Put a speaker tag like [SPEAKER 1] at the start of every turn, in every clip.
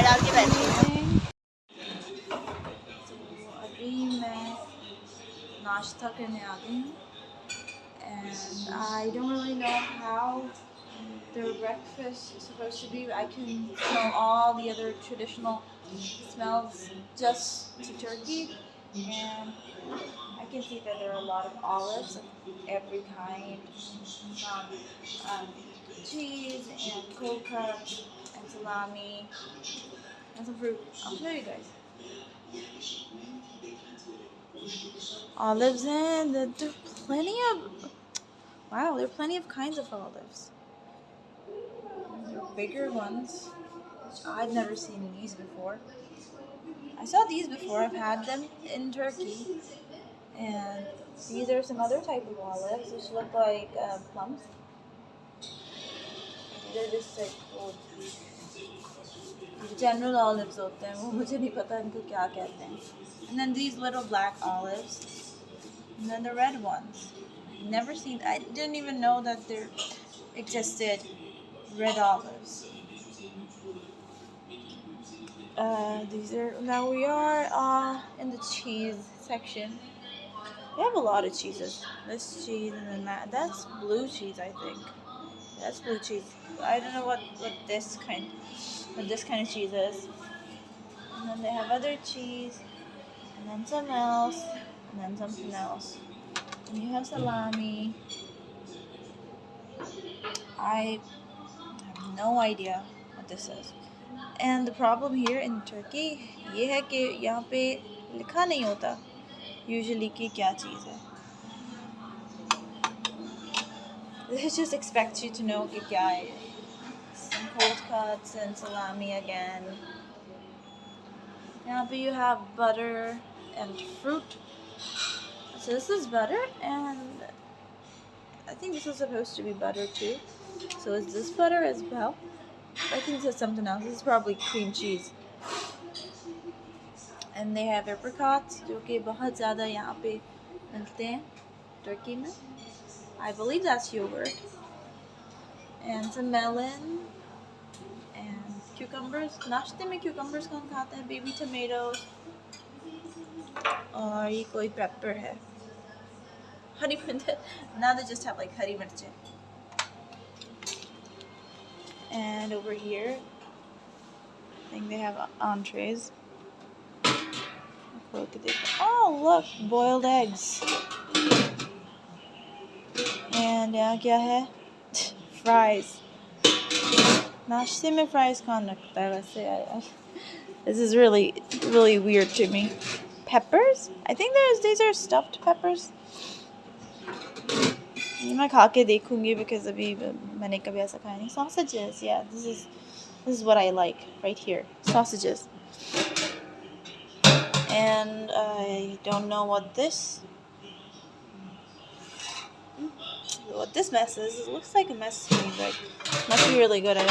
[SPEAKER 1] Side आके बैठी हूँ।
[SPEAKER 2] अभी मैं नाश्ता करने आ गई हूँ and I don't really know how their breakfast is supposed to be. I can smell all the other traditional smells just to turkey, and I can see that there are a lot of olives of every kind, some cheese and cold cuts and salami and some fruit. I'll show you guys. Olives, and there are plenty of, wow, there are plenty of kinds of olives. There are bigger ones, which I've never seen these before. I saw these before, I've had them in Turkey, and these are some other type of olives which look like plums. These are just like general olives होते हैं, वो मुझे नहीं पता इनको क्या कहते हैं. And then these little black olives, and then the red ones. Never seen. I didn't even know that there existed red olives. These are, now we are in the cheese section. They have a lot of cheeses. This cheese and then that's blue cheese, I think. That's blue cheese. I don't know what this kind of cheese is. And then they have other cheese, and then some else, and then something else. And you have salami. I have no idea what this is. And the problem here in Turkey ये है कि यहाँ पे लिखा नहीं होता usually कि क्या चीज़ है. They just expect you to know कि क्या है. Some cold cuts and salami again. यहाँ पे you have butter and fruit. So this is butter, and I think this is supposed to be butter too. So is this butter as well? I think this is something else. This is probably cream cheese. And they have apricots, जो कि बहुत ज़्यादा यहाँ पे मिलते हैं Turkey में. I believe that's yogurt. And some melon and cucumbers. नाश्ते में cucumbers कौन खाता है? Baby tomatoes. और ये कोई pepper है. Honey printed. Now they just have like हरी मिर्चें. And over here, I think they have entrees. Look at it. Oh, look, boiled eggs. And क्या है? Fries. नाश्ते में fries कौन रखता है वैसे? This is really weird to me. Peppers? I think these are stuffed peppers. मैं खा के देखूंगी because अभी मैंने कभी ऐसा खाया नहीं. Sausages, yeah, this is what I like right here. Sausages. And I don't know what this mess is. It looks like a mess to me, but it must be really good. I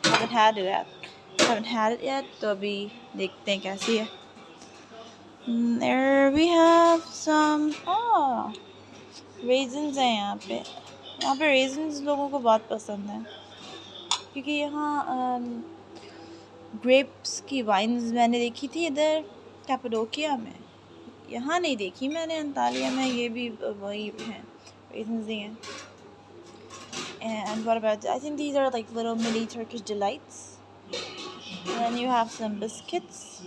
[SPEAKER 2] haven't had it yet. तो अभी देखते हैं कैसी है. There we have some raisins हैं यहाँ पे. यहाँ पे raisins लोगों को बहुत पसंद है क्योंकि यहाँ grapes की wines मैंने देखी थी इधर कैपाडोकिया में. यहाँ नहीं देखी मैंने अंतालिया में. ये भी वही हैं, raisins ही हैं. And what about, I think these are like little mini Turkish delights. And then you have some biscuits.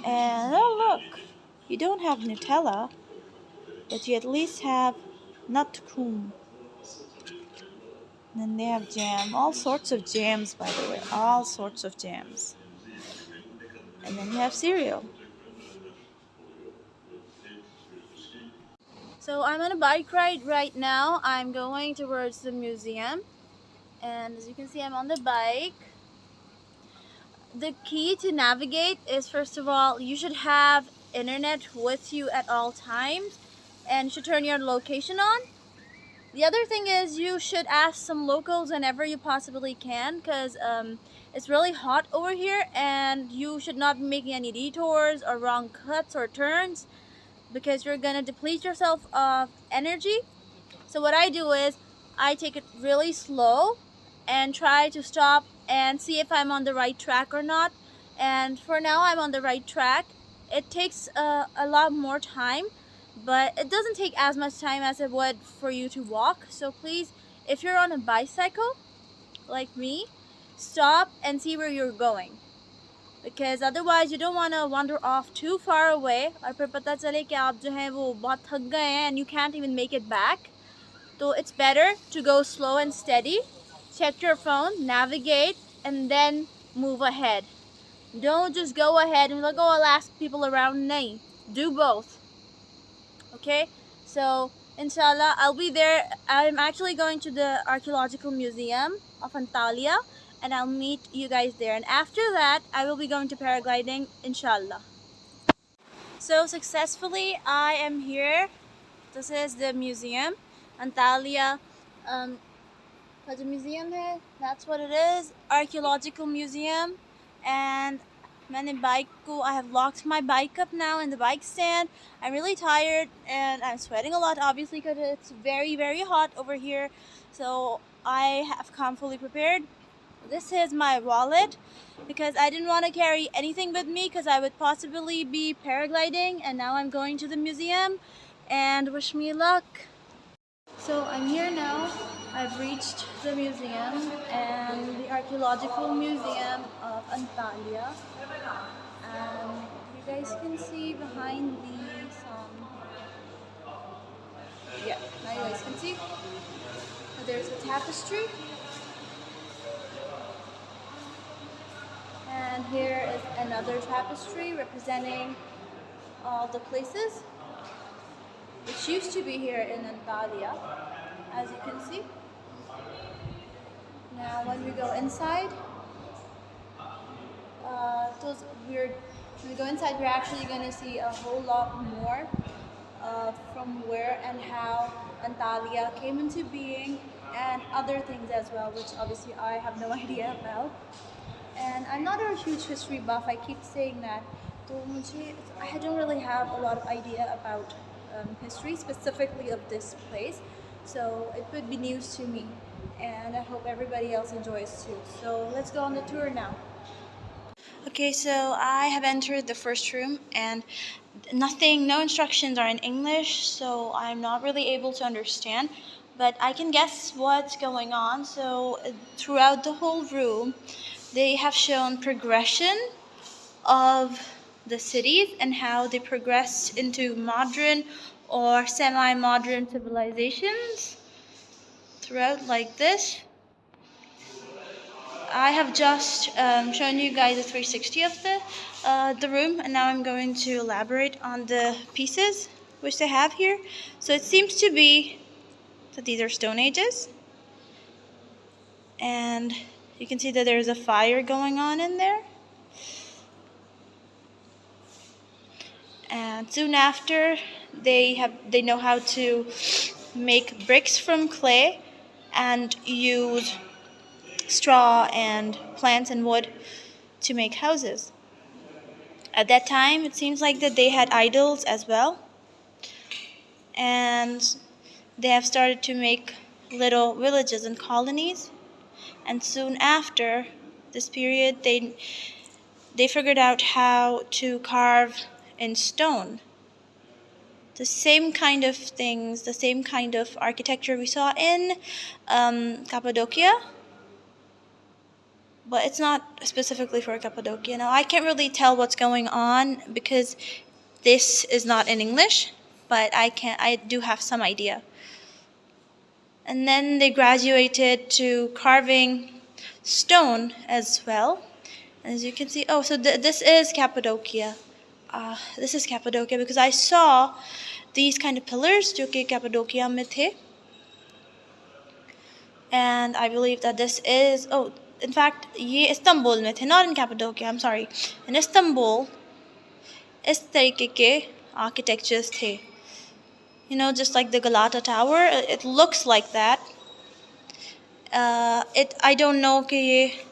[SPEAKER 2] And oh look, you don't have Nutella, but you at least have nut cream. And then they have jam, all sorts of jams, by the way, all sorts of jams. And then you have cereal. So I'm on a bike ride right now. I'm going towards the museum, and as you can see, I'm on the bike. The key to navigate is, first of all, you should have internet with you at all times, and you should turn your location on. The other thing is you should ask some locals whenever you possibly can, because it's really hot over here, and you should not be making any detours or wrong cuts or turns, because you're gonna deplete yourself of energy. So what I do is I take it really slow and try to stop and see if I'm on the right track or not. And for now, I'm on the right track. It takes a lot more time, but it doesn't take as much time as it would for you to walk. So please, if you're on a bicycle like me, stop and see where you're going, because otherwise you don't want to wander off too far away और फिर पता चले कि आप जो हैं वो बहुत थक गए हैं and you can't even make it back. So it's better to go slow and steady, check your phone, navigate, and then move ahead. Don't just go ahead and like, oh, I'll ask people around. Nahi, do both. Okay, so inshallah I'll be there. I'm actually going to the archaeological museum of Antalya, and I'll meet you guys there, and after that I will be going to paragliding, inshallah. So successfully I am here. This is the museum, Antalya the museum hai, that's what it is, archaeological museum. And I have locked my bike up now in the bike stand. I'm really tired and I'm sweating a lot, obviously, because it's very, very hot over here. So I have come fully prepared. This is my wallet because I didn't want to carry anything with me because I would possibly be paragliding, and now I'm going to the museum, and wish me luck. So I'm here now. I've reached the museum, and the archaeological museum of Antalya. And you guys can see behind me now you guys can see there's a tapestry, and here is another tapestry representing all the places which used to be here in Antalya, as you can see. Now when we go inside, when we go inside, we're actually going to see a whole lot more from where and how Antalya came into being, and other things as well, which obviously I have no idea about. And I'm not a huge history buff, I keep saying that. So I don't really have a lot of idea about history, specifically of this place. So it would be news to me, and I hope everybody else enjoys too. So let's go on the tour now. Okay, so I have entered the first room, and no instructions are in English, so I'm not really able to understand, but I can guess what's going on. So throughout the whole room, they have shown progression of the cities and how they progressed into modern or semi-modern civilizations throughout, like this. I have just shown you guys a 360 of the room, and now I'm going to elaborate on the pieces which they have here. So it seems to be that these are Stone Ages, and you can see that there's a fire going on in there. And soon after, they know how to make bricks from clay and use straw and plants and wood to make houses. At that time, it seems like that they had idols as well, and they have started to make little villages and colonies. And soon after this period, they figured out how to carve in stone the same kind of things, the same kind of architecture we saw in Cappadocia. But it's not specifically for Cappadocia. Now, I can't really tell what's going on because this is not in English, but I do have some idea. And then they graduated to carving stone as well. As you can see, so this is Cappadocia. This is Cappadocia because I saw these kind of pillars जो कि Cappadocia में थे. And I believe that this is, in fact, ये Istanbul में थे, not in Cappadocia, I'm sorry. In Istanbul, इस तरीके के architectures थे. You know, just like the Galata Tower, it looks like that. I don't know कि ये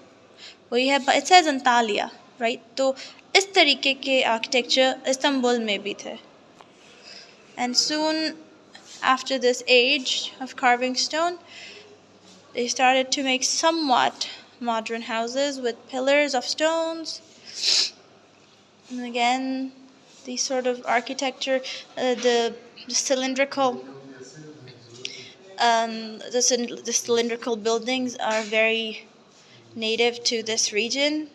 [SPEAKER 2] वही है, but it says Antalya, right? तो इस तरीके के architecture Istanbul में भी थे. And soon after this age of carving stone, they started to make somewhat modern houses with pillars of stones. And again, these sort of architecture, the cylindrical, the cylindrical buildings are very native to this region.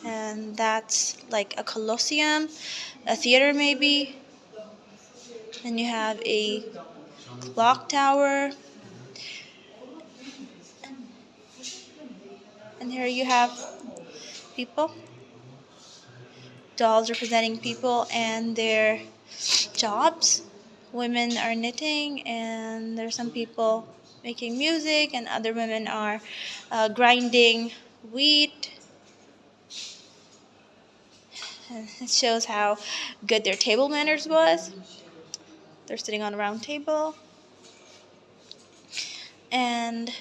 [SPEAKER 2] And that's like a colosseum, a theater maybe. Then you have a clock tower. And here you have people, dolls representing people and their jobs. Women are knitting, and there's some people making music, and other women are grinding wheat. And it shows how good their table manners was. They're sitting on a round table. And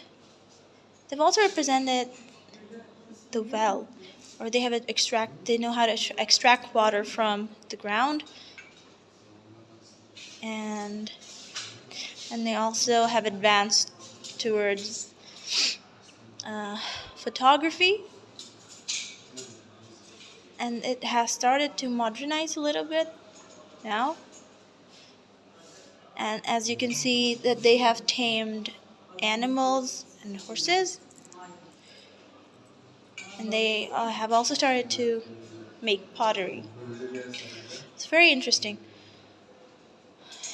[SPEAKER 2] they've also represented the well, or they know how to extract water from the ground. And they also have advanced towards photography, and it has started to modernize a little bit now. And as you can see, that they have tamed animals and horses, and they have also started to make pottery. It's very interesting.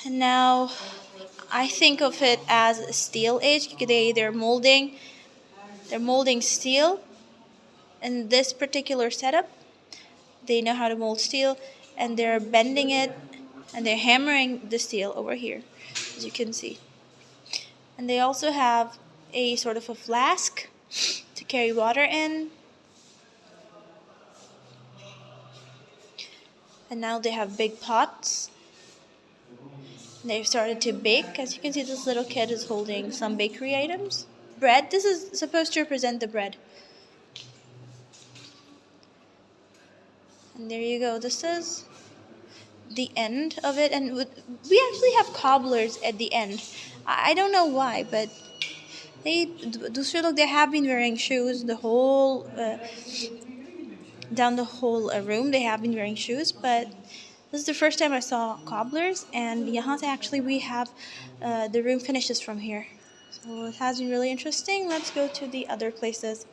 [SPEAKER 2] And now I think of it as a steel age. They're molding steel in this particular setup. They know how to mold steel, and they're bending it, and they're hammering the steel over here, as you can see. And they also have a sort of a flask to carry water in. And now they have big pots. They've started to bake. As you can see, this little kid is holding some bakery items. Bread. This is supposed to represent the bread. And there you go. This is the end of it. And we actually have cobblers at the end. I don't know why, but they have been wearing shoes the whole down the whole room. They have been wearing shoes, but this is the first time I saw cobblers. And actually we have the room finishes from here. So it has been really interesting. Let's go to the other places.